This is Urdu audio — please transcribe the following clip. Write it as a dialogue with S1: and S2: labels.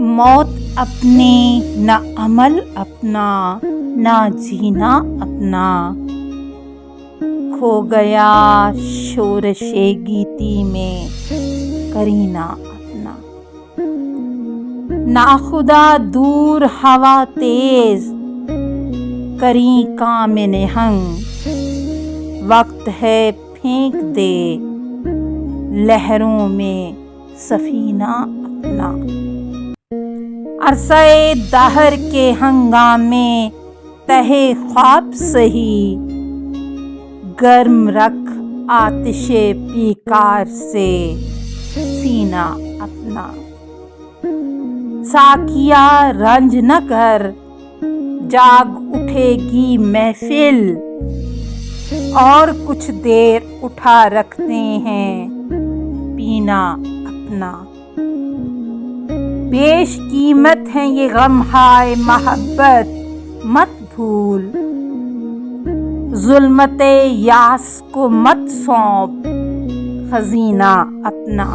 S1: موت اپنی نہ عمل اپنا نہ جینا اپنا، کھو گیا شورش گیتی میں کرینہ اپنا۔ ناخدا دور ہوا تیز کریں کام نہنگ، وقت ہے پھینک دے لہروں میں سفینہ اپنا۔ عرصہ دہر کے ہنگامے تہے خواب سہی، گرم رکھ آتش پیکار سے سینہ اپنا۔ ساقیا رنج نہ کر جاگ اٹھے گی محفل، اور کچھ دیر اٹھا رکھتے ہیں پینا اپنا۔ بیش قیمت ہے یہ غم ہائے محبت مت بھول، ظلمت یاس کو مت سونپ خزینہ اپنا۔